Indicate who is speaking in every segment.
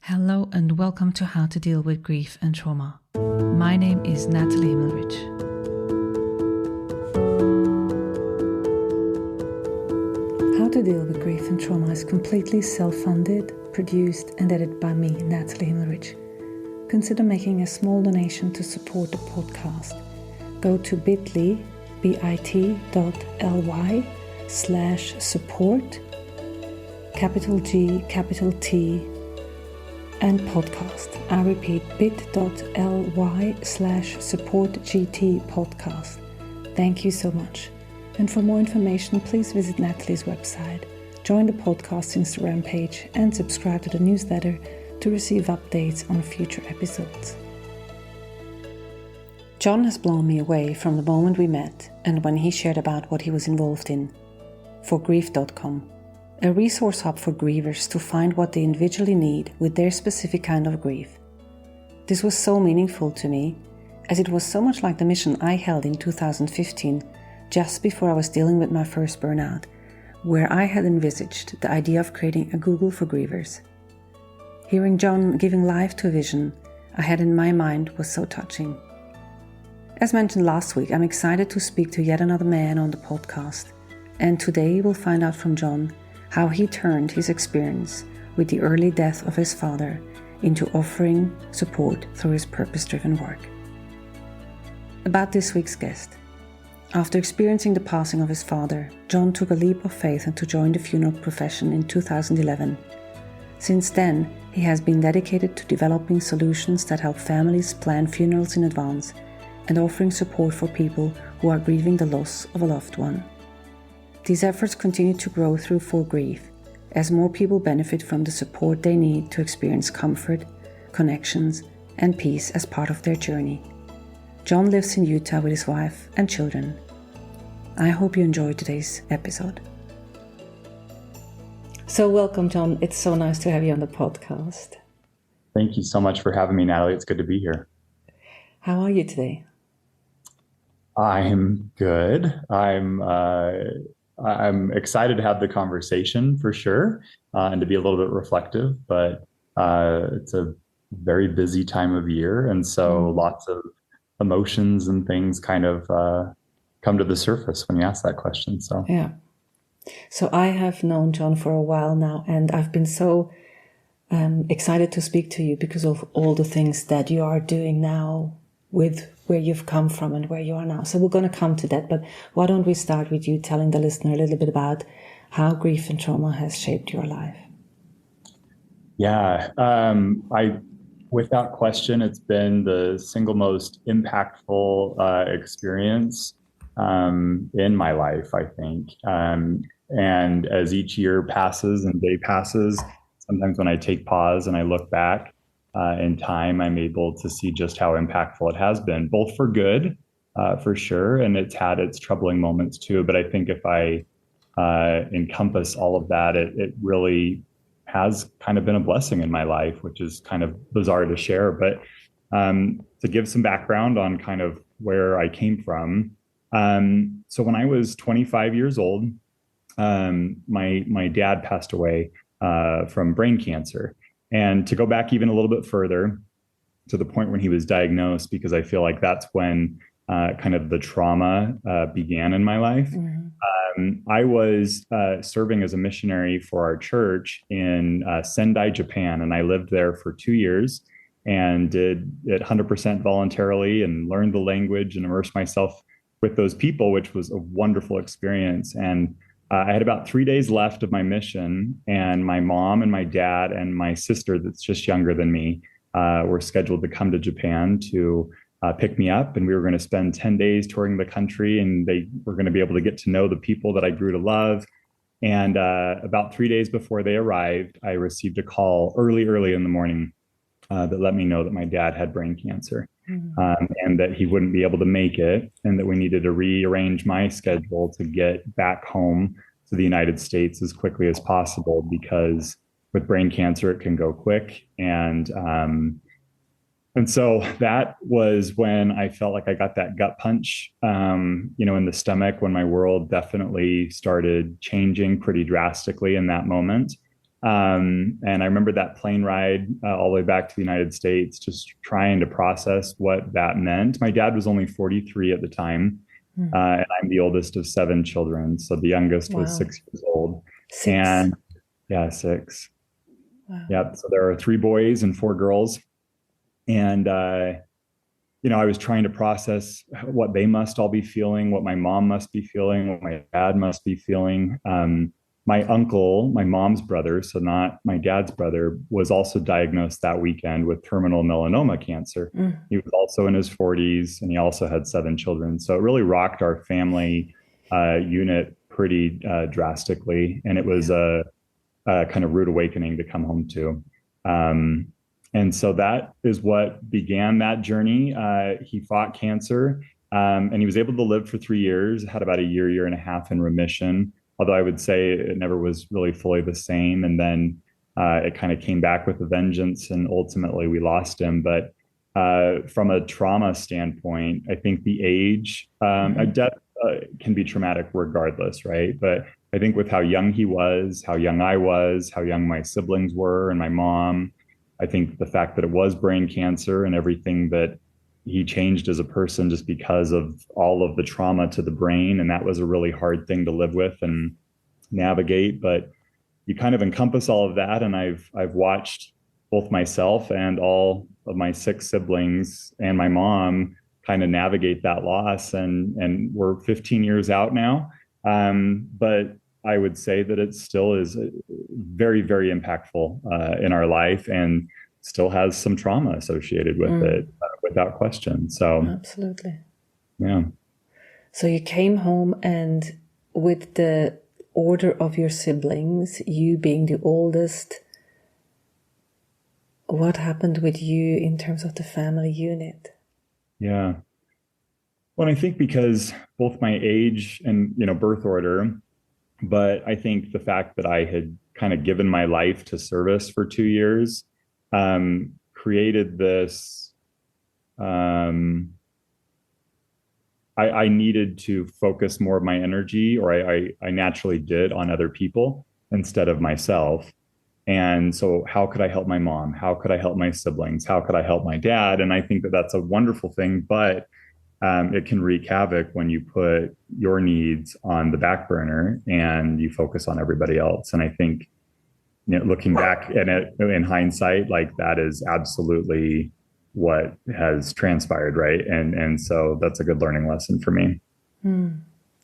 Speaker 1: Hello and welcome to How to Deal with Grief and Trauma. My name is Nathalie Himmelrich. How to Deal with Grief and Trauma is completely self-funded, produced and edited by me, Nathalie Himmelrich. Consider making a small donation to support the podcast. Go to bit.ly/support, capital G, capital T, and podcast. I repeat, bit.ly/supportgt podcast. Thank you so much. And for more information, please visit Nathalie's website, join the podcast Instagram page, and subscribe to the newsletter to receive updates on future episodes. John has blown me away from the moment we met and when he shared about what he was involved in. For grief.com, a resource hub for grievers to find what they individually need with their specific kind of grief. This was so meaningful to me, as it was so much like the mission I held in 2015, just before I was dealing with my first burnout, where I had envisaged the idea of creating a Google for grievers. Hearing John giving life to a vision I had in my mind was so touching. As mentioned last week, I'm excited to speak to yet another man on the podcast, and today we'll find out from John how he turned his experience with the early death of his father into offering support through his purpose-driven work. About this week's guest. After experiencing the passing of his father, John took a leap of faith and to join the funeral profession in 2011. Since then, he has been dedicated to developing solutions that help families plan funerals in advance and offering support for people who are grieving the loss of a loved one. These efforts continue to grow through For Grief, as more people benefit from the support they need to experience comfort, connections, and peace as part of their journey. John lives in Utah with his wife and children. I hope you enjoyed today's episode. So welcome, John. It's so nice to have you on the podcast.
Speaker 2: Thank you so much for having me, Natalie. It's good to be here.
Speaker 1: How are you today?
Speaker 2: I'm good. I'm excited to have the conversation for sure, and to be a little bit reflective, but it's a very busy time of year. And so lots of emotions and things kind of come to the surface when you ask that question. So,
Speaker 1: yeah. So I have known John for a while now, and I've been so excited to speak to you because of all the things that you are doing now with where you've come from and where you are now. So we're going to come to that, but why don't we start with you telling the listener a little bit about how grief and trauma has shaped your life?
Speaker 2: Yeah, without question, it's been the single most impactful experience in my life, I think. And as each year passes and day passes, sometimes when I take pause and I look back in time, I'm able to see just how impactful it has been, both for good, for sure, and it's had its troubling moments too. But I think if I encompass all of that, it really has kind of been a blessing in my life, which is kind of bizarre to share. But to give some background on kind of where I came from. So when I was 25 years old, my dad passed away from brain cancer. And to go back even a little bit further to the point when he was diagnosed, because I feel like that's when kind of the trauma began in my life. I was serving as a missionary for our church in Sendai, Japan, and I lived there for 2 years and did it 100% voluntarily and learned the language and immersed myself with those people, which was a wonderful experience. And I had about 3 days left of my mission, and my mom and my dad and my sister, that's just younger than me, were scheduled to come to Japan to pick me up. And we were going to spend 10 days touring the country, and they were going to be able to get to know the people that I grew to love. And about 3 days before they arrived, I received a call early in the morning that let me know that my dad had brain cancer. And that he wouldn't be able to make it, and that we needed to rearrange my schedule to get back home to the United States as quickly as possible, because with brain cancer, it can go quick. And so that was when I felt like I got that gut punch, in the stomach, when my world definitely started changing pretty drastically in that moment. And I remember that plane ride all the way back to the United States, just trying to process what that meant. My dad was only 43 at the time, and I'm the oldest of seven children. So the youngest was
Speaker 1: Wow.
Speaker 2: 6 years old.
Speaker 1: Six.
Speaker 2: And yeah, six.
Speaker 1: Wow.
Speaker 2: Yep. So there are three boys and four girls. And, I was trying to process what they must all be feeling, what my mom must be feeling, what my dad must be feeling. My uncle, my mom's brother, so not my dad's brother, was also diagnosed that weekend with terminal melanoma cancer. He was also in his 40s, and he also had seven children. So it really rocked our family unit pretty drastically. And it was a kind of rude awakening to come home to. And so that is what began that journey. He fought cancer, and he was able to live for 3 years, had about a year and a half in remission, although I would say it never was really fully the same. And then it kind of came back with a vengeance, and ultimately we lost him. But from a trauma standpoint, I think the age, death can be traumatic regardless, right? But I think with how young he was, how young I was, how young my siblings were, and my mom, I think the fact that it was brain cancer and everything that he changed as a person just because of all of the trauma to the brain. And that was a really hard thing to live with and navigate. But you kind of encompass all of that. And I've watched both myself and all of my six siblings and my mom kind of navigate that loss. And we're 15 years out now. But I would say that it still is very, very impactful in our life, and still has some trauma associated with it, without question. So,
Speaker 1: absolutely.
Speaker 2: Yeah.
Speaker 1: So you came home, and with the order of your siblings, you being the oldest, what happened with you in terms of the family unit?
Speaker 2: Yeah. Well, I think because both my age and, birth order, but I think the fact that I had kind of given my life to service for 2 years created this. I needed to focus more of my energy, or I naturally did, on other people instead of myself. And so how could I help my mom? How could I help my siblings? How could I help my dad? And I think that that's a wonderful thing, but it can wreak havoc when you put your needs on the back burner and you focus on everybody else. And I think, looking back at it in hindsight, like, that is absolutely what has transpired, right? And so that's a good learning lesson for me.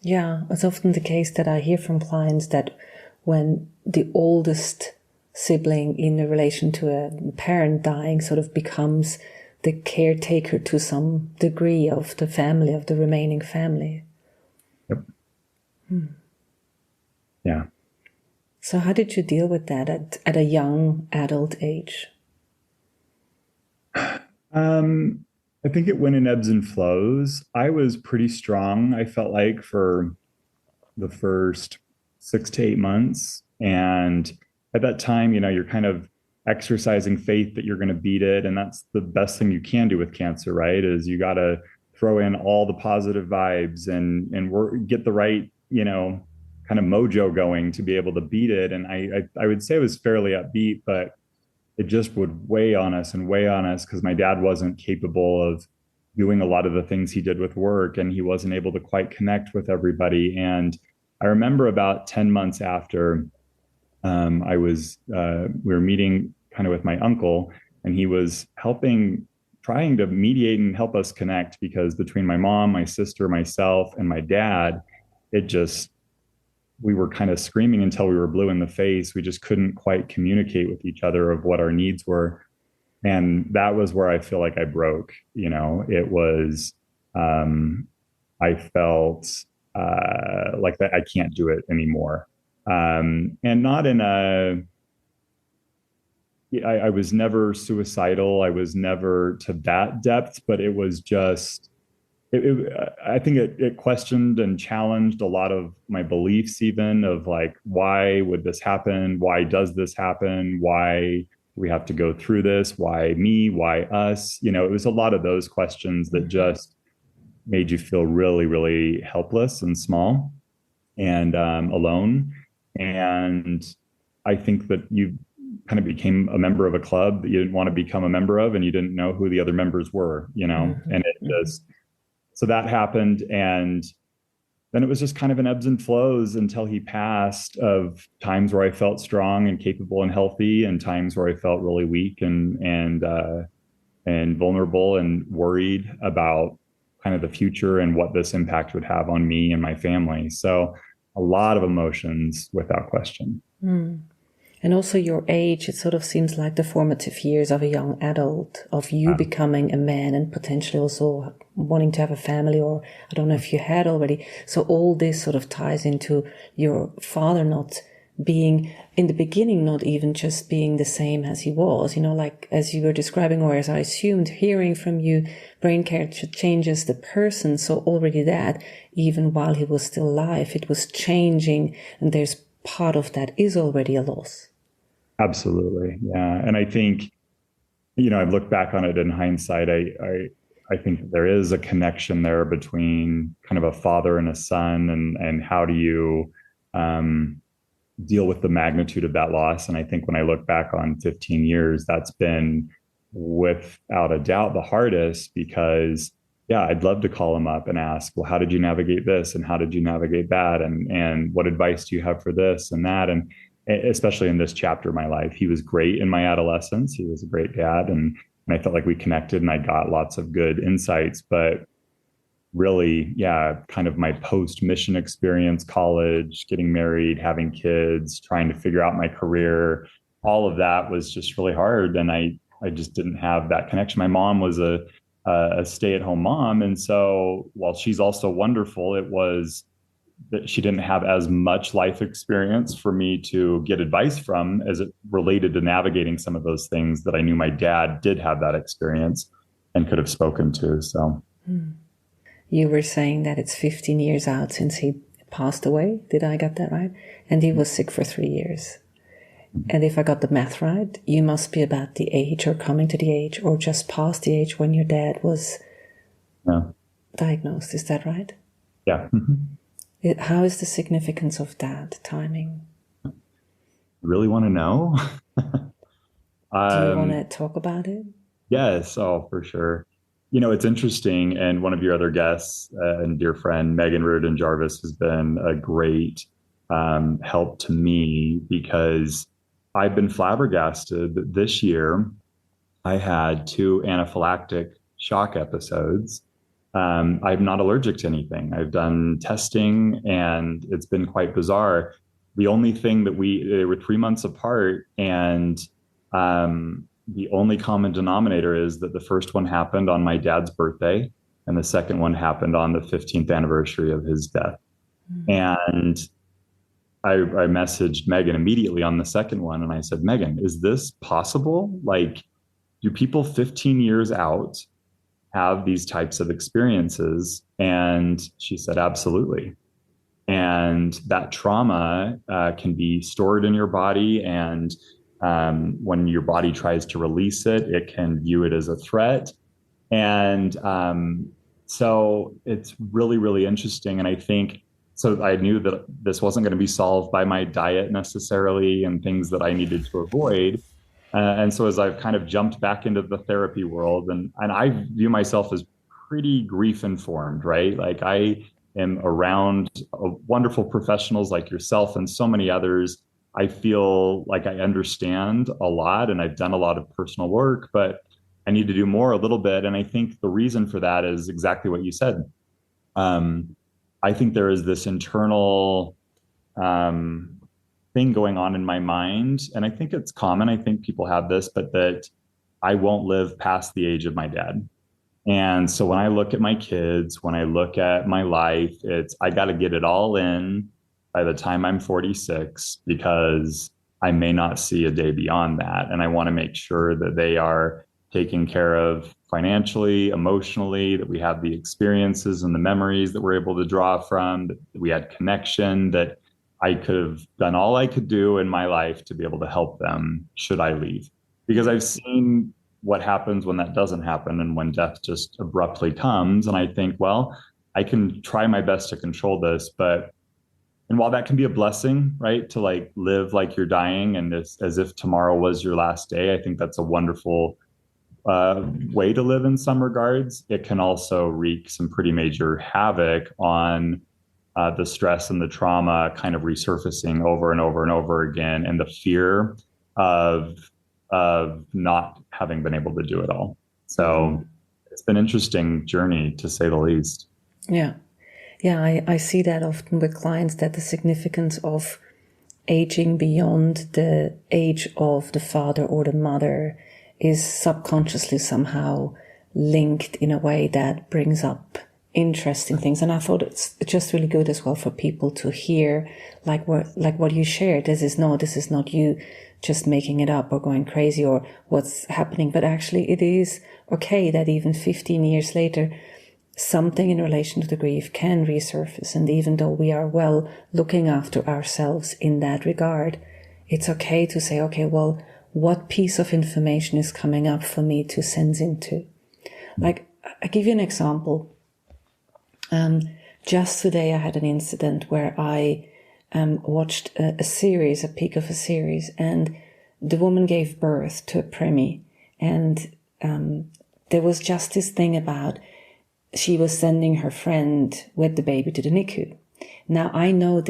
Speaker 1: Yeah, it's often the case that I hear from clients that when the oldest sibling in a relation to a parent dying sort of becomes the caretaker to some degree of the family, of the remaining family.
Speaker 2: Yep. Yeah.
Speaker 1: So how did you deal with that at a young adult age?
Speaker 2: I think it went in ebbs and flows. I was pretty strong, I felt like, for the first 6 to 8 months. And at that time, you're kind of exercising faith that you're going to beat it. And that's the best thing you can do with cancer, right? Is you got to throw in all the positive vibes and get the right, kind of mojo going to be able to beat it. And I would say it was fairly upbeat, but it just would weigh on us because my dad wasn't capable of doing a lot of the things he did with work, and he wasn't able to quite connect with everybody. And I remember about 10 months after, we were meeting kind of with my uncle, and he was trying to mediate and help us connect, because between my mom, my sister, myself, and my dad, we were kind of screaming until we were blue in the face. We just couldn't quite communicate with each other of what our needs were. And that was where I feel like I broke. It was, I felt like that I can't do it anymore. And not in I was never suicidal. I was never to that depth, but it was just, I think it questioned and challenged a lot of my beliefs, even of like, why would this happen? Why does this happen? Why do we have to go through this? Why me? Why us? It was a lot of those questions that just made you feel really, really helpless and small and alone. And I think that you kind of became a member of a club that you didn't want to become a member of, and you didn't know who the other members were,
Speaker 1: Mm-hmm.
Speaker 2: and it
Speaker 1: Mm-hmm.
Speaker 2: just, so that happened. And then it was just kind of an ebbs and flows until he passed, of times where I felt strong and capable and healthy, and times where I felt really weak and vulnerable and worried about kind of the future and what this impact would have on me and my family. So a lot of emotions without question.
Speaker 1: Mm. And also your age, it sort of seems like the formative years of a young adult, of you becoming a man and potentially also wanting to have a family, or I don't know if you had already. So all this sort of ties into your father not being, in the beginning, not even just being the same as he was, like as you were describing, or as I assumed, hearing from you, brain character changes the person. So already that, even while he was still alive, it was changing, and there's part of that is already a loss.
Speaker 2: Absolutely. Yeah. And I think, I've looked back on it in hindsight. I think there is a connection there between kind of a father and a son, and how do you deal with the magnitude of that loss. And I think when I look back on 15 years, that's been without a doubt the hardest, because yeah, I'd love to call him up and ask, well, how did you navigate this? And how did you navigate that? And what advice do you have for this and that? And especially in this chapter of my life, he was great in my adolescence. He was a great dad. And I felt like we connected, and I got lots of good insights. But really, yeah, kind of my post-mission experience, college, getting married, having kids, trying to figure out my career, all of that was just really hard. And I just didn't have that connection. My mom was a stay-at-home mom. And so while she's also wonderful, it was that she didn't have as much life experience for me to get advice from, as it related to navigating some of those things that I knew my dad did have that experience and could have spoken to. So
Speaker 1: you were saying that it's 15 years out since he passed away. Did I get that right? And he was sick for 3 years. And if I got the math right, you must be about the age, or coming to the age, or just past the age when your dad was diagnosed. Is that right?
Speaker 2: Yeah.
Speaker 1: How is the significance of that timing?
Speaker 2: Really want to know?
Speaker 1: Do you want to talk about it?
Speaker 2: Yes, oh, for sure. It's interesting. And one of your other guests and dear friend, Megan Reardon Jarvis, has been a great help to me, because I've been flabbergasted that this year I had 2 anaphylactic shock episodes. I'm not allergic to anything. I've done testing, and it's been quite bizarre. The only thing that they were 3 months apart, and the only common denominator is that the first one happened on my dad's birthday, and the second one happened on the 15th anniversary of his death. And I messaged Megan immediately on the second one, and I said, Megan, is this possible? Like, do people 15 years out have these types of experiences? And she said, absolutely. And that trauma can be stored in your body. And when your body tries to release it, it can view it as a threat. And so it's really, really interesting. And I think, so I knew that this wasn't going to be solved by my diet necessarily, and things that I needed to avoid. And so as I've kind of jumped back into the therapy world, and I view myself as pretty grief informed, right? Like, I am around wonderful professionals like yourself and so many others. I feel like I understand a lot, and I've done a lot of personal work, but I need to do more a little bit. And I think the reason for that is exactly what you said. I think there is this internal thing going on in my mind, and I think it's common. I think people have this, but that I won't live past the age of my dad. And so when I look at my kids, when I look at my life, I got to get it all in by the time I'm 46, because I may not see a day beyond that. And I want to make sure that they are taken care of financially, emotionally, that we have the experiences and the memories that we're able to draw from, that we had connection, that I could have done all I could do in my life to be able to help them should I leave. Because I've seen what happens when that doesn't happen, and when death just abruptly comes. And I think, well, I can try my best to control this, but And while that can be a blessing, right, to like live like you're dying and as if tomorrow was your last day, I think that's a wonderful way to live in some regards. It can also wreak some pretty major havoc on the stress and the trauma kind of resurfacing over and over and over again, and the fear of not having been able to do it all. So it's been an interesting journey, to say the least.
Speaker 1: Yeah. Yeah, I see that often with clients, that the significance of aging beyond the age of the father or the mother is subconsciously somehow linked in a way that brings up interesting things. And I thought it's just really good as well for people to hear, like what you shared. This is not you just making it up or going crazy or what's happening, but actually it is okay that even 15 years later, something in relation to the grief can resurface. And even though we are well looking after ourselves in that regard, it's okay to say, okay, well, what piece of information is coming up for me to sense into? Like, I'll give you an example. Just today I had an incident where I watched a peak of a series, and the woman gave birth to a preemie. And there was just this thing about she was sending her friend with the baby to the NICU. Now I know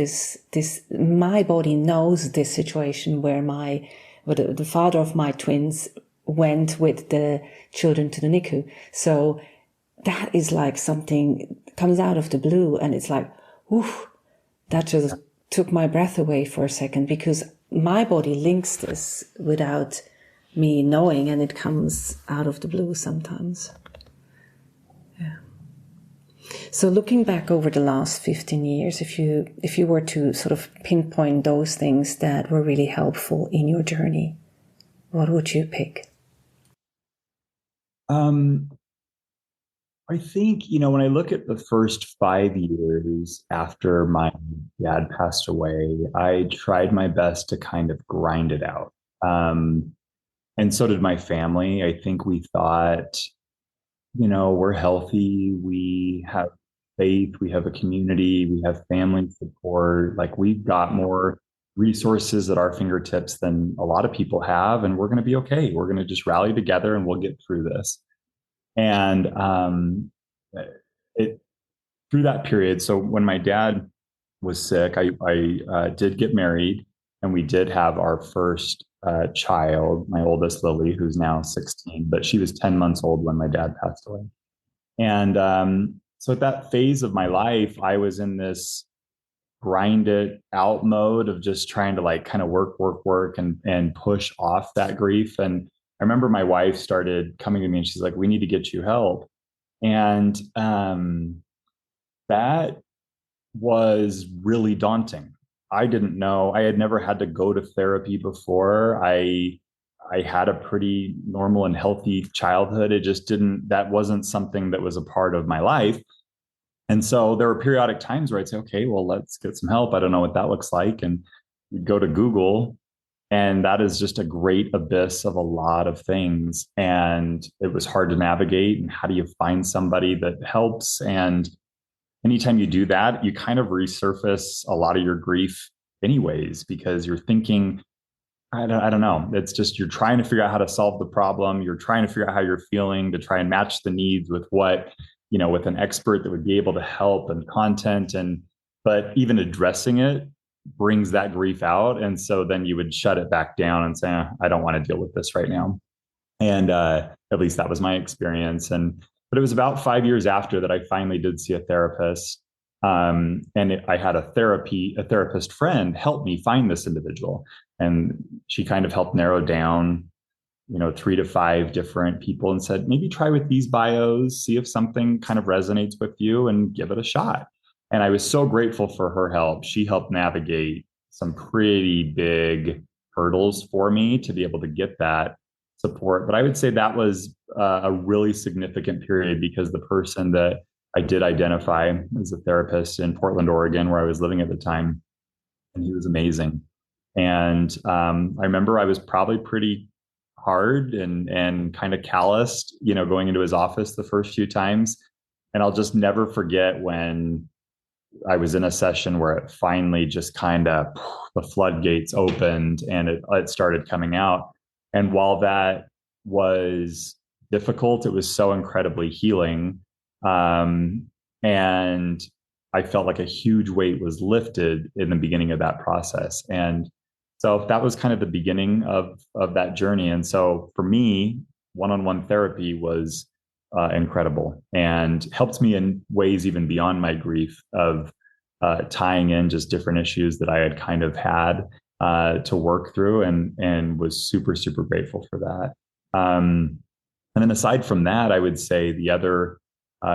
Speaker 1: my body knows this situation where the father of my twins went with the children to the NICU. So that is like something comes out of the blue, and it's like, oof, that just took my breath away for a second, because my body links this without me knowing, and it comes out of the blue sometimes. Yeah. So looking back over the last 15 years, if you were to sort of pinpoint those things that were really helpful in your journey, what would you pick?
Speaker 2: I think, when I look at the first 5 years after my dad passed away, I tried my best to kind of grind it out. And so did my family. I think we thought, we're healthy, we have faith, we have a community, we have family support. Like, we've got more resources at our fingertips than a lot of people have, and we're going to be okay. We're going to just rally together and we'll get through this. And it through that period. So when my dad was sick, I did get married, and we did have our first child, my oldest Lily, who's now 16, but she was 10 months old when my dad passed away. And so at that phase of my life, I was in this grind it out mode of just trying to like kind of work and push off that grief. And I remember my wife started coming to me and she's like, we need to get you help. And that was really daunting. I didn't know. I had never had to go to therapy before. I had a pretty normal and healthy childhood. That wasn't something that was a part of my life. And so there were periodic times where I'd say, okay, well, let's get some help. I don't know what that looks like. And we'd go to Google, and that is just a great abyss of a lot of things. And it was hard to navigate. And how do you find somebody that helps? And anytime you do that, you kind of resurface a lot of your grief anyways, because you're thinking, I don't know. It's just, you're trying to figure out how to solve the problem. You're trying to figure out how you're feeling to try and match the needs with with an expert that would be able to help and content. But even addressing it brings that grief out. And so then you would shut it back down and say, I don't want to deal with this right now. And at least that was my experience. But it was about 5 years after that I finally did see a therapist. I had a therapist friend help me find this individual. And she kind of helped narrow down, 3 to 5 different people and said, maybe try with these bios, see if something kind of resonates with you and give it a shot. And I was so grateful for her help. She helped navigate some pretty big hurdles for me to be able to get that support. But I would say that was a really significant period, because the person that I did identify as a therapist in Portland, Oregon, where I was living at the time, and he was amazing. And I remember I was probably pretty hard and kind of calloused, going into his office the first few times. And I'll just never forget when I was in a session where it finally just kind of the floodgates opened and it started coming out. And while that was difficult, it was so incredibly healing. And I felt like a huge weight was lifted in the beginning of that process. And so that was kind of the beginning of that journey. And so for me, one-on-one therapy was incredible and helped me in ways even beyond my grief of tying in just different issues that I had kind of had to work through, and was super, super grateful for that. And then aside from that, I would say the other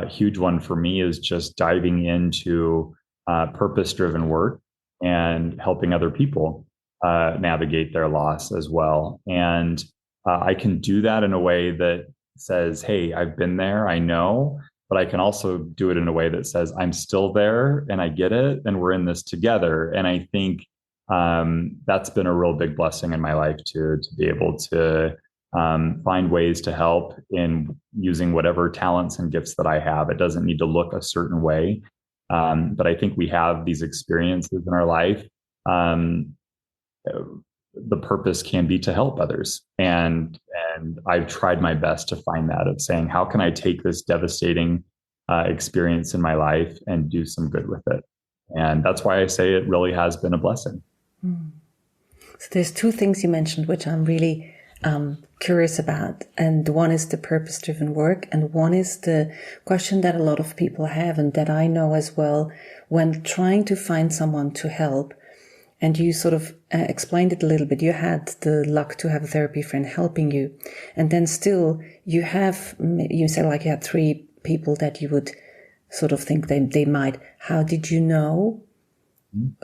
Speaker 2: huge one for me is just diving into purpose-driven work and helping other people navigate their loss as well. And I can do that in a way that says, hey, I've been there, I know, but I can also do it in a way that says, I'm still there and I get it and we're in this together. And I think that's been a real big blessing in my life to be able to find ways to help in using whatever talents and gifts that I have. It doesn't need to look a certain way. But I think we have these experiences in our life. The purpose can be to help others. And I've tried my best to find that, of saying, how can I take this devastating experience in my life and do some good with it? And that's why I say it really has been a blessing.
Speaker 1: So there's two things you mentioned, which I'm really curious about. And one is the purpose-driven work. And one is the question that a lot of people have, and that I know as well, when trying to find someone to help. And you sort of explained it a little bit. You had the luck to have a therapy friend helping you. And then still you said like you had 3 people that you would sort of think they might. How did you know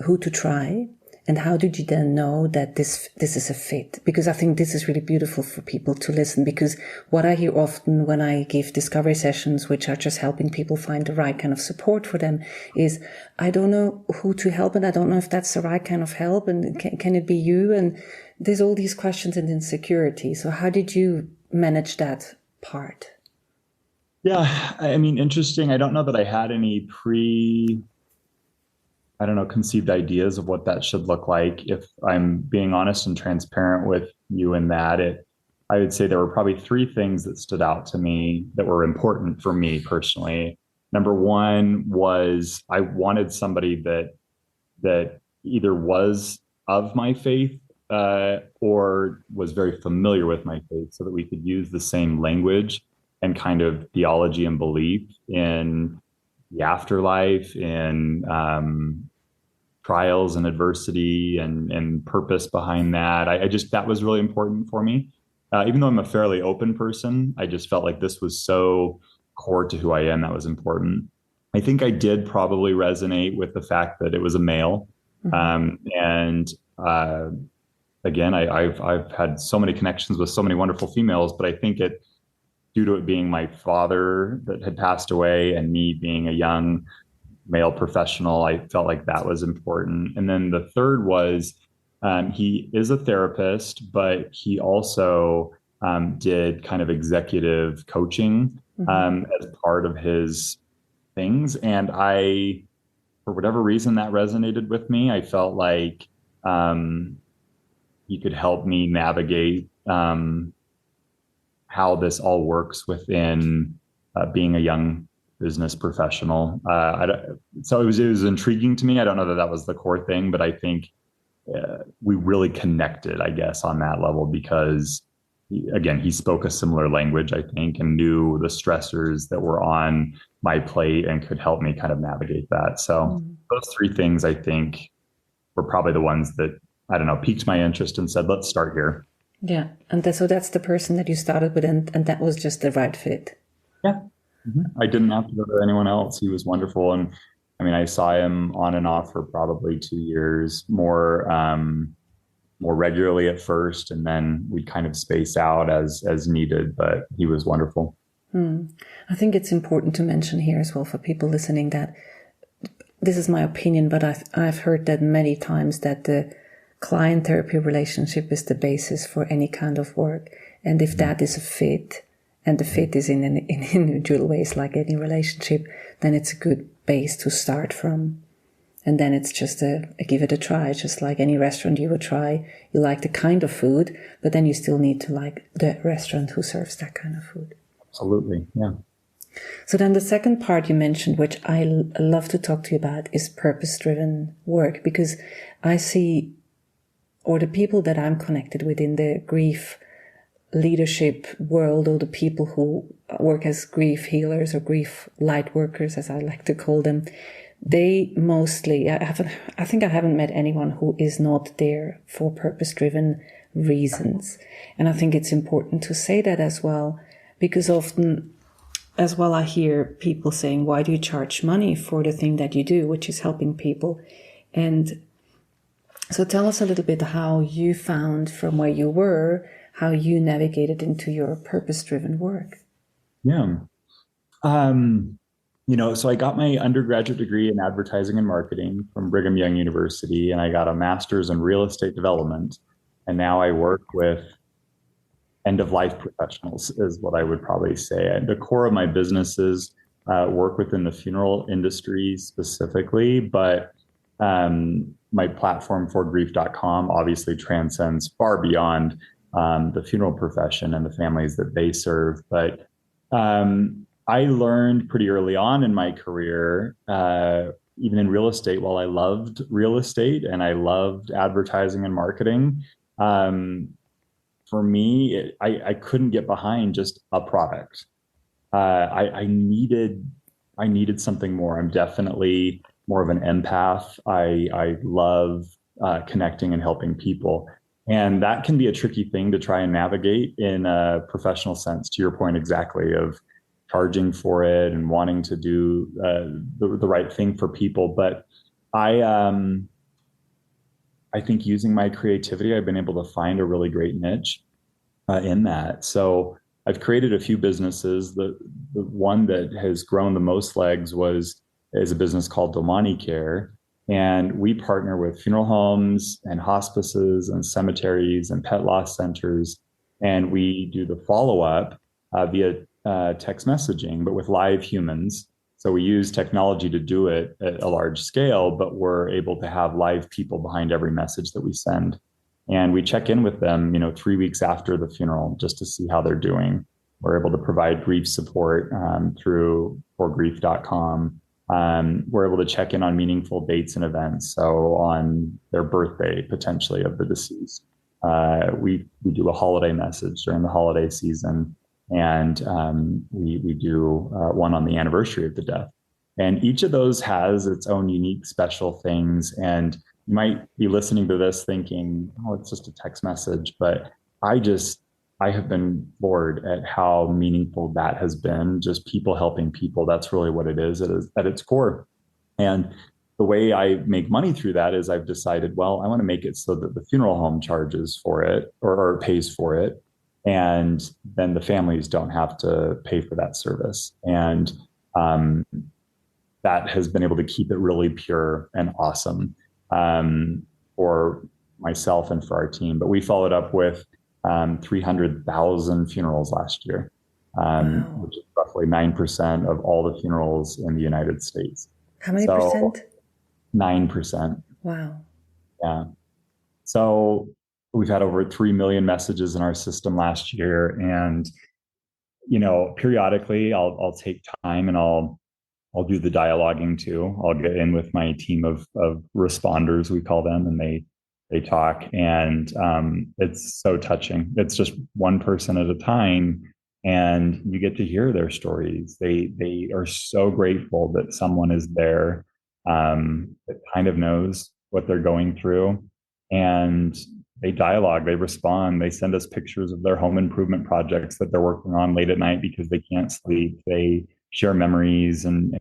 Speaker 1: who to try? And how did you then know that this is a fit? Because I think this is really beautiful for people to listen, because what I hear often when I give discovery sessions, which are just helping people find the right kind of support for them, is I don't know who to help and I don't know if that's the right kind of help, and can it be you? And there's all these questions and insecurity. So how did you manage that part?
Speaker 2: Yeah, I mean, interesting. I don't know that I had any conceived ideas of what that should look like. If I'm being honest and transparent with you in that, I would say there were probably 3 things that stood out to me that were important for me personally. Number one was I wanted somebody that either was of my faith or was very familiar with my faith, so that we could use the same language and kind of theology and belief in the afterlife, in trials and adversity and purpose behind that. That was really important for me. Even though I'm a fairly open person, I just felt like this was so core to who I am. That was important. I think I did probably resonate with the fact that it was a male. Again, I've had so many connections with so many wonderful females, but I think due to it being my father that had passed away and me being a young male professional, I felt like that was important. And then the third was he is a therapist, but he also did kind of executive coaching as part of his things. And for whatever reason, that resonated with me. I felt like he could help me navigate how this all works within being a young business professional. So it was intriguing to me. I don't know that was the core thing, but I think we really connected, I guess, on that level, because he spoke a similar language, I think, and knew the stressors that were on my plate and could help me kind of navigate that. So those 3 things, I think, were probably the ones that, I don't know, piqued my interest and said, let's start here.
Speaker 1: Yeah. And so that's the person that you started with, and that was just the right fit.
Speaker 2: Yeah. I didn't have to go to anyone else. He was wonderful. And I mean, I saw him on and off for probably 2 years, more regularly at first, and then we'd kind of space out as needed, but he was wonderful.
Speaker 1: I think it's important to mention here as well for people listening that this is my opinion, but I've heard that many times, that the client-therapy relationship is the basis for any kind of work. And if that is a fit, and the fit is in individual ways, like any relationship, then it's a good base to start from. And then it's just a give it a try, just like any restaurant you would try. You like the kind of food, but then you still need to like the restaurant who serves that kind of food.
Speaker 2: Absolutely, yeah.
Speaker 1: So then the second part you mentioned, which I love to talk to you about, is purpose-driven work, because I see, or the people that I'm connected with in the grief leadership world, or the people who work as grief healers or grief light workers, as I like to call them, they mostly, I think I haven't met anyone who is not there for purpose-driven reasons. And I think it's important to say that as well, because often as well I hear people saying, why do you charge money for the thing that you do, which is helping people? And so tell us a little bit how you found from where you were, how you navigated into your purpose-driven work.
Speaker 2: Yeah. So I got my undergraduate degree in advertising and marketing from Brigham Young University, and I got a master's in real estate development. And now I work with end-of-life professionals, is what I would probably say. At the core of my businesses work within the funeral industry specifically, but my platform for grief.com obviously transcends far beyond the funeral profession and the families that they serve. But I learned pretty early on in my career, even in real estate, while I loved real estate and I loved advertising and marketing, for me, I couldn't get behind just a product. I needed something more. I'm definitely more of an empath. I love connecting and helping people. And that can be a tricky thing to try and navigate in a professional sense, to your point exactly, of charging for it and wanting to do the right thing for people. But I think using my creativity, I've been able to find a really great niche in that. So I've created a few businesses. The one that has grown the most legs is a business called Domani Care. And we partner with funeral homes and hospices and cemeteries and pet loss centers. And we do the follow-up via text messaging, but with live humans. So we use technology to do it at a large scale, but we're able to have live people behind every message that we send. And we check in with them, 3 weeks after the funeral, just to see how they're doing. We're able to provide grief support through forgrief.com. We're able to check in on meaningful dates and events. So on their birthday, potentially, of the deceased. We do a holiday message during the holiday season. And we do one on the anniversary of the death. And each of those has its own unique, special things. And you might be listening to this thinking, oh, it's just a text message. But I have been floored at how meaningful that has been. Just people helping people. That's really what it is at its core. And the way I make money through that is I've decided, well, I want to make it so that the funeral home charges for it or pays for it. And then the families don't have to pay for that service. And that has been able to keep it really pure and awesome for myself and for our team. But we followed up with 300,000 funerals last year, which is roughly 9% of all the funerals in the United States.
Speaker 1: How many percent?
Speaker 2: 9%.
Speaker 1: Wow.
Speaker 2: Yeah. So we've had over 3 million messages in our system last year. And, periodically I'll take time and I'll do the dialoguing too. I'll get in with my team of responders, we call them, and they talk. And it's so touching. It's just one person at a time. And you get to hear their stories. They are so grateful that someone is there that kind of knows what they're going through. And they dialogue, they respond, they send us pictures of their home improvement projects that they're working on late at night because they can't sleep. They share memories, and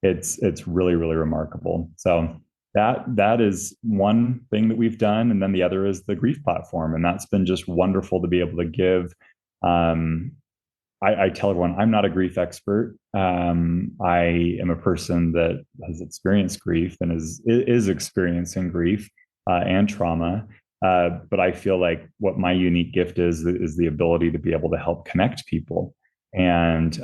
Speaker 2: it's really, really remarkable. So that is one thing that we've done. And then the other is the grief platform. And that's been just wonderful to be able to give. I tell everyone, I'm not a grief expert. I am a person that has experienced grief and is experiencing grief and trauma. But I feel like what my unique gift is the ability to be able to help connect people and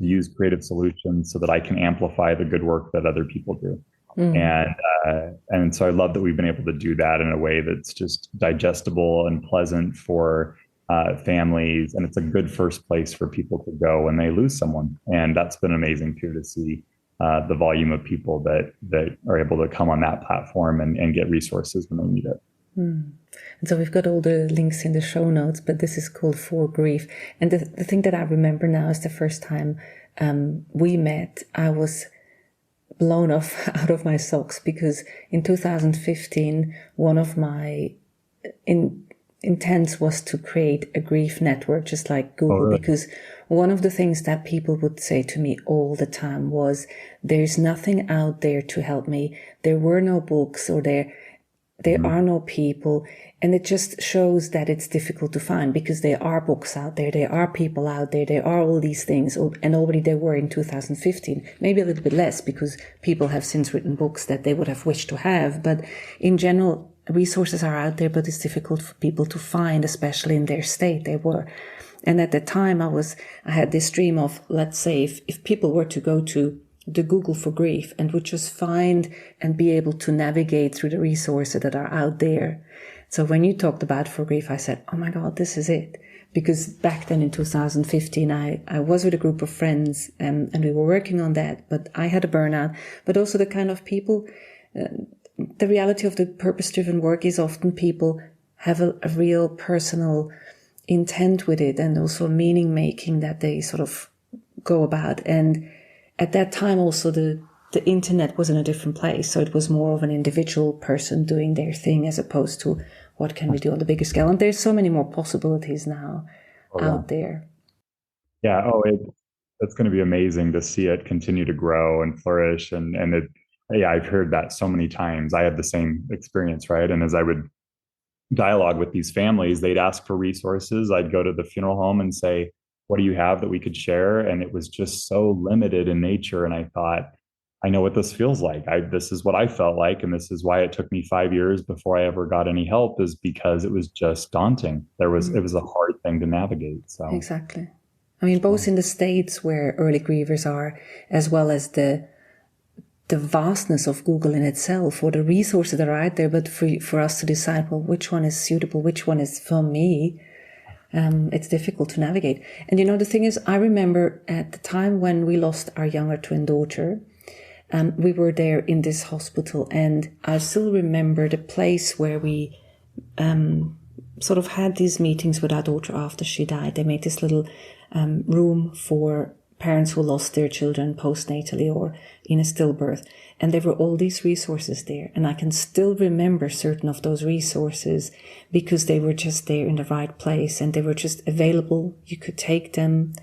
Speaker 2: use creative solutions so that I can amplify the good work that other people do. And so I love that we've been able to do that in a way that's just digestible and pleasant for families, and it's a good first place for people to go when they lose someone. And that's been amazing too, to see the volume of people that are able to come on that platform and get resources when they need it.
Speaker 1: And so we've got all the links in the show notes, but this is called For Grief. And the thing that I remember now is the first time we met, I was blown off out of my socks, because in 2015, one of my intents was to create a grief network, just like Google.
Speaker 2: Oh, really?
Speaker 1: Because one of the things that people would say to me all the time was, there's nothing out there to help me. There were no books, or there are no people. And it just shows that it's difficult to find, because there are books out there, there are people out there, there are all these things. And already there were in 2015, maybe a little bit less, because people have since written books that they would have wished to have. But in general, resources are out there, but it's difficult for people to find, especially in their state they were. And at the time I had this dream of, let's say, if people were to go to the Google for Grief and would just find and be able to navigate through the resources that are out there. So when you talked about For Grief, I said, oh my God, this is it. Because back then in 2015, I was with a group of friends and we were working on that, but I had a burnout. But also the kind of people, the reality of the purpose-driven work is often people have a real personal intent with it, and also meaning making that they sort of go about. And at that time also the internet was in a different place, so it was more of an individual person doing their thing as opposed to what can we do on the bigger scale. And there's so many more possibilities now out there.
Speaker 2: Yeah. It's going to be amazing to see it continue to grow and flourish. And I've heard that so many times. I had the same experience, right? And as I would dialogue with these families, they'd ask for resources. I'd go to the funeral home and say, what do you have that we could share? And it was just so limited in nature. And I thought, I know what this feels like. This is what I felt like. And this is why it took me 5 years before I ever got any help, is because it was just daunting. It was a hard thing to navigate. So
Speaker 1: exactly. I mean, both in the States where early grievers are, as well as the vastness of Google in itself, or the resources that are out there, but for us to decide, well, which one is suitable, which one is for me, it's difficult to navigate. And the thing is, I remember at the time when we lost our younger twin daughter, we were there in this hospital, and I still remember the place where we sort of had these meetings with our daughter after she died. They made this little room for parents who lost their children postnatally or in a stillbirth. And there were all these resources there. And I can still remember certain of those resources because they were just there in the right place and they were just available. You could take them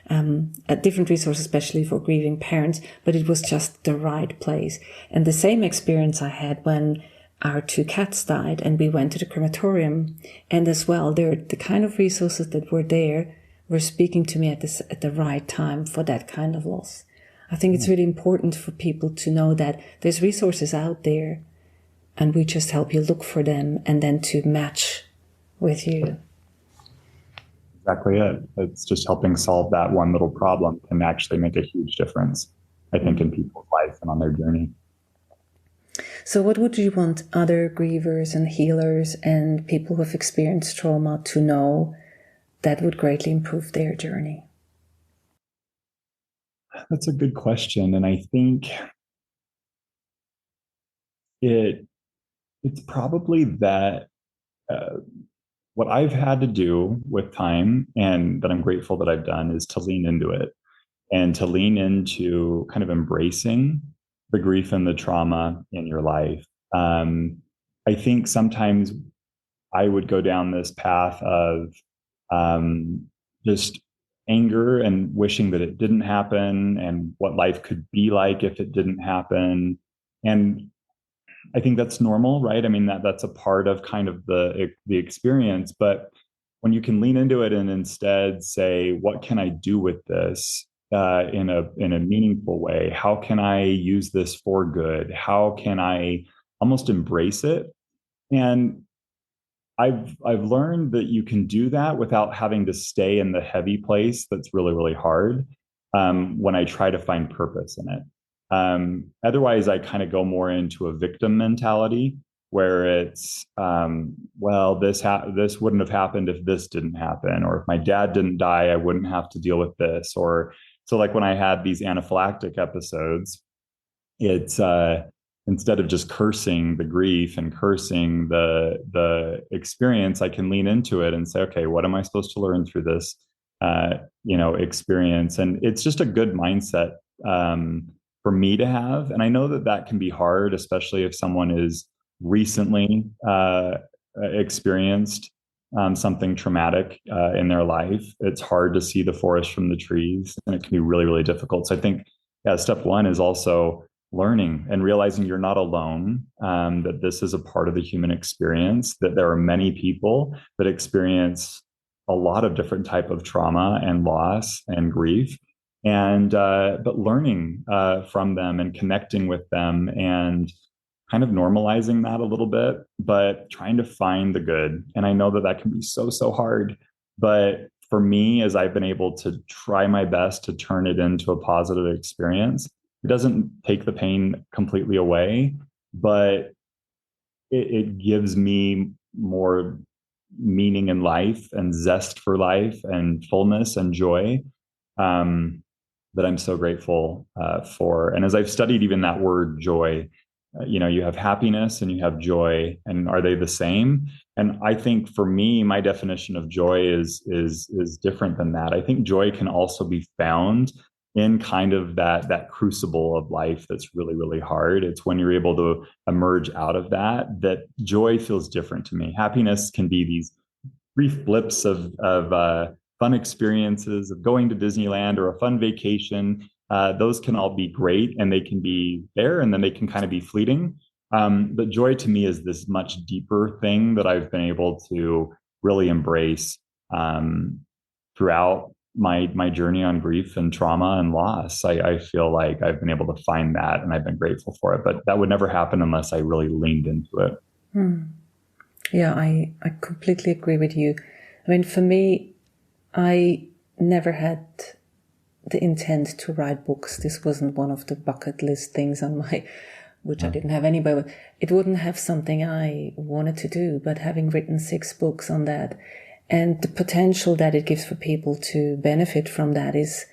Speaker 1: at different resources, especially for grieving parents, but it was just the right place. And the same experience I had when our 2 cats died and we went to the crematorium. And as well, the kind of resources that were there were speaking to me at the right time for that kind of loss. I think it's really important for people to know that there's resources out there and we just help you look for them and then to match with you.
Speaker 2: Exactly it. It's just helping solve that one little problem can actually make a huge difference, I think, in people's life and on their journey.
Speaker 1: So what would you want other grievers and healers and people who have experienced trauma to know that would greatly improve their journey?
Speaker 2: That's a good question. And I think it's probably that what I've had to do with time, and that I'm grateful that I've done, is to lean into it and to lean into kind of embracing the grief and the trauma in your life. I think sometimes I would go down this path of just anger and wishing that it didn't happen and what life could be like if it didn't happen. And I think that's normal, right? I mean, that's a part of kind of the experience. But when you can lean into it and instead say, what can I do with this in a meaningful way? How can I use this for good? How can I almost embrace it? And I've learned that you can do that without having to stay in the heavy place that's really, really hard when I try to find purpose in it. Otherwise, I kind of go more into a victim mentality where it's, well, this wouldn't have happened if this didn't happen, or if my dad didn't die, I wouldn't have to deal with this. Or so, like when I had these anaphylactic episodes, it's instead of just cursing the grief and cursing the experience, I can lean into it and say, okay, what am I supposed to learn through this experience? And it's just a good mindset for me to have. And I know that that can be hard, especially if someone is recently experienced something traumatic in their life. It's hard to see the forest from the trees, and it can be really, really difficult. So I think, yeah, step one is also learning and realizing you're not alone, that this is a part of the human experience, that there are many people that experience a lot of different type of trauma and loss and grief, and but learning from them and connecting with them and kind of normalizing that a little bit, but trying to find the good. And I know that that can be so hard, but for me, as I've been able to try my best to turn it into a positive experience, it doesn't take the pain completely away, but it gives me more meaning in life and zest for life and fullness and joy, that I'm so grateful for. And as I've studied even that word joy, you have happiness and you have joy, and are they the same? And I think for me, my definition of joy is different than that. I think joy can also be found in kind of that crucible of life that's really, really hard. It's when you're able to emerge out of that joy feels different to me. Happiness can be these brief blips of fun experiences, of going to Disneyland or a fun vacation. Those can all be great, and they can be there, and then they can kind of be fleeting. But joy to me is this much deeper thing that I've been able to really embrace throughout my journey on grief and trauma and loss. I feel like I've been able to find that, and I've been grateful for it. But that would never happen unless I really leaned into it.
Speaker 1: Yeah, I completely agree with you. I mean, for me, I never had the intent to write books. This wasn't one of the bucket list things on which I didn't have anybody. It wouldn't have something I wanted to do, but having written 6 books on that, and the potential that it gives for people to benefit from that is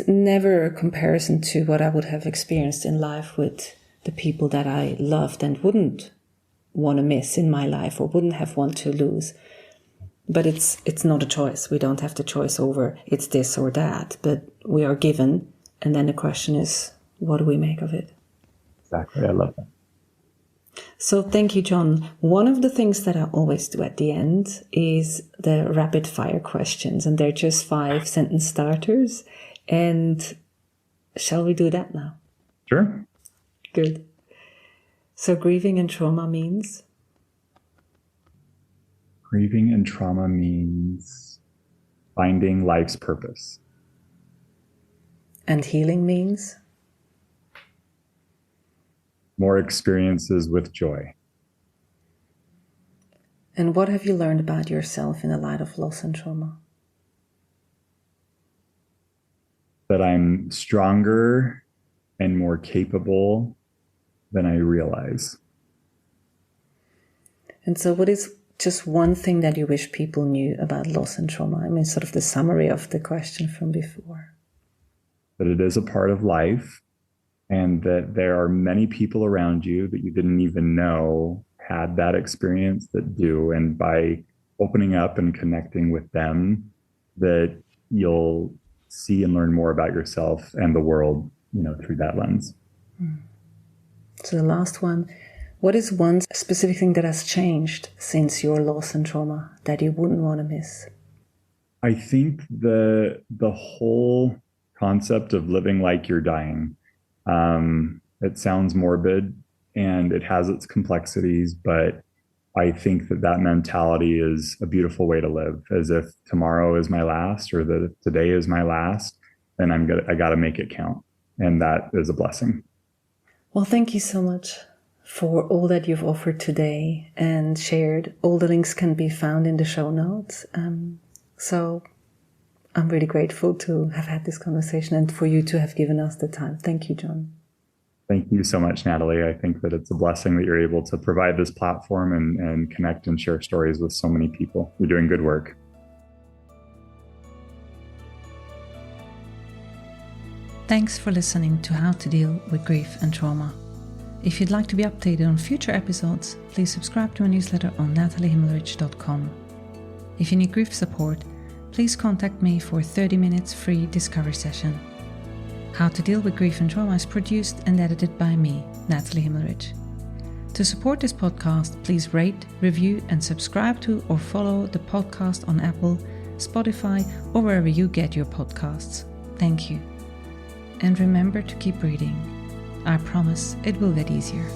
Speaker 1: never a comparison to what I would have experienced in life with the people that I loved and wouldn't want to miss in my life or wouldn't have want to lose. But it's not a choice. We don't have the choice over it's this or that, but we are given. And then the question is, what do we make of it?
Speaker 2: Exactly. I love that.
Speaker 1: So thank you, John. One of the things that I always do at the end is the rapid fire questions, and they're just 5 sentence starters. And shall we do that now?
Speaker 2: Sure.
Speaker 1: Good. So grieving and trauma means?
Speaker 2: Grieving and trauma means finding life's purpose.
Speaker 1: And healing means?
Speaker 2: More experiences with joy.
Speaker 1: And what have you learned about yourself in the light of loss and trauma?
Speaker 2: That I'm stronger and more capable than I realize.
Speaker 1: And so what is just one thing that you wish people knew about loss and trauma? I mean, sort of the summary of the question from before.
Speaker 2: That it is a part of life, and that there are many people around you that you didn't even know had that experience that do. And by opening up and connecting with them, that you'll see and learn more about yourself and the world, through that lens.
Speaker 1: So the last one, what is one specific thing that has changed since your loss and trauma that you wouldn't want to miss?
Speaker 2: I think the whole concept of living like you're dying, it sounds morbid and it has its complexities, but I think that mentality is a beautiful way to live, as if tomorrow is my last, or that if today is my last, then I got to make it count. And that is a blessing.
Speaker 1: Well, thank you so much for all that you've offered today and shared. All the links can be found in the show notes. So I'm really grateful to have had this conversation and for you to have given us the time. Thank you, John.
Speaker 2: Thank you so much, Nathalie. I think that it's a blessing that you're able to provide this platform and connect and share stories with so many people. You're doing good work.
Speaker 1: Thanks for listening to How to Deal with Grief and Trauma. If you'd like to be updated on future episodes, please subscribe to my newsletter on nathaliehimmelrich.com. If you need grief support, please contact me for a 30 minutes free discovery session. How to Deal with Grief and Trauma is produced and edited by me, Nathalie Himmelrich. To support this podcast, please rate, review, and subscribe to or follow the podcast on Apple, Spotify, or wherever you get your podcasts. Thank you. And remember to keep breathing. I promise it will get easier.